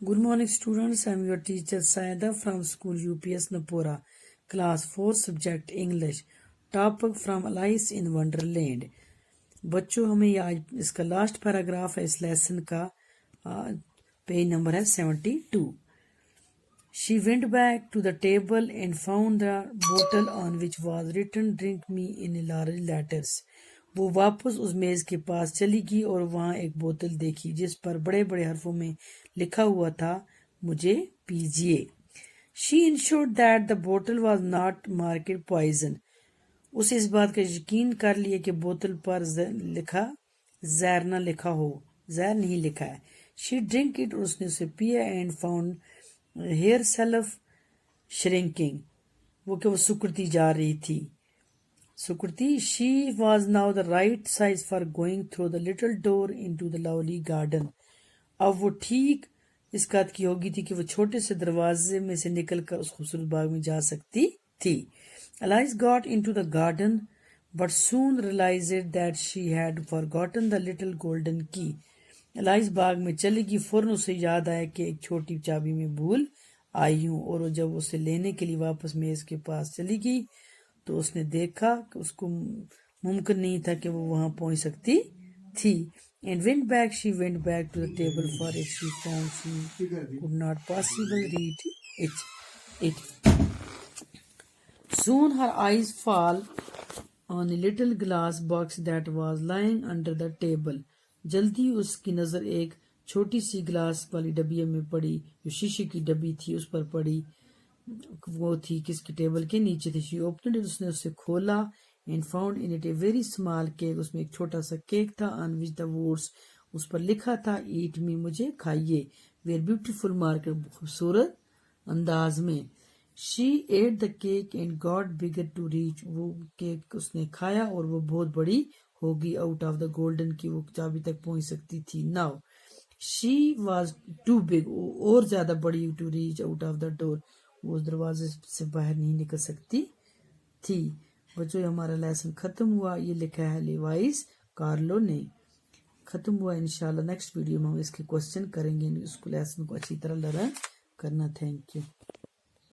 Good morning, students. I am your teacher SAIDA from school UPS NOWPORA, class 4, subject English. Topic from Alice in Wonderland. बच्चों हमें ये आज इसका last paragraph है इस lesson का पेज नंबर है 72. She went back to the table and found the bottle on which was written drink me in large letters. वो वापस उस मेज के पास चली गई और वहां एक बोतल देखी जिस पर बड़े बड़े हरफों में लिखा हुआ था मुझे पीजिए. She ensured that the bottle was not marked poison. उसे इस बात का यकीन कर लिया कि बोतल पर लिखा जहर न लिखा हो, जहर नहीं लिखा है. She drank it, उसने उसे पिया and found herself shrinking. वो कि वो सुकड़ती जा रही थी. Sukriti, she was now the right size for going through the little door into the lovely garden. अब वो ठीक इस बात की होगी थी कि वो छोटे से दरवाजे में से निकलकर उस खूबसूरत बाग में जा सकती थी. Alice got into the garden, but soon realized that she had forgotten the little golden key. Alice बाग में चली गई, फौरन उसे याद आया कि एक छोटी चाबी में भूल आई हूँ, और वो जब उसे लेने के लिए वापस मेज के पास चली गई तो उसने देखा कि उसको मुमकिन नहीं था कि वो वहां पहुंच सकती थी. And she went back to the table, for it she found she could not possibly read it. Soon her eyes fall on a little glass box that was lying under the table. जल्दी उसकी नजर एक छोटी सी glass वाली डब्बी में पड़ी जो शीशे की डब्बी थी उस पर पड़ी. वो थी किसकी टेबल के नीचे थी. She opened it, उसने उसे खोला and found in it a very small cake. उसमें एक छोटा सा केक था on which the words, उस पर लिखा था eat me, मुझे खाइए. Very beautiful mark, खूबसूरत अंदाज में. She ate the cake and got bigger to reach. वो केक उसने खाया और वो बहुत बड़ी हो गई out of the golden की वो चाबी तक पहुंच सकती थी. Now she was too big, और ज्यादा बड़ी to reach out of the door. वो दरवाजे से बाहर नहीं निकल सकती थी. बच्चों हमारा लेसन खत्म हुआ. ये लिखा है लेवाइस कार्लो ने. खत्म हुआ. इंशाल्लाह नेक्स्ट वीडियो में हम इसके क्वेश्चन करेंगे. इसको लेसन को अच्छी तरह लर्न करना. Thank you.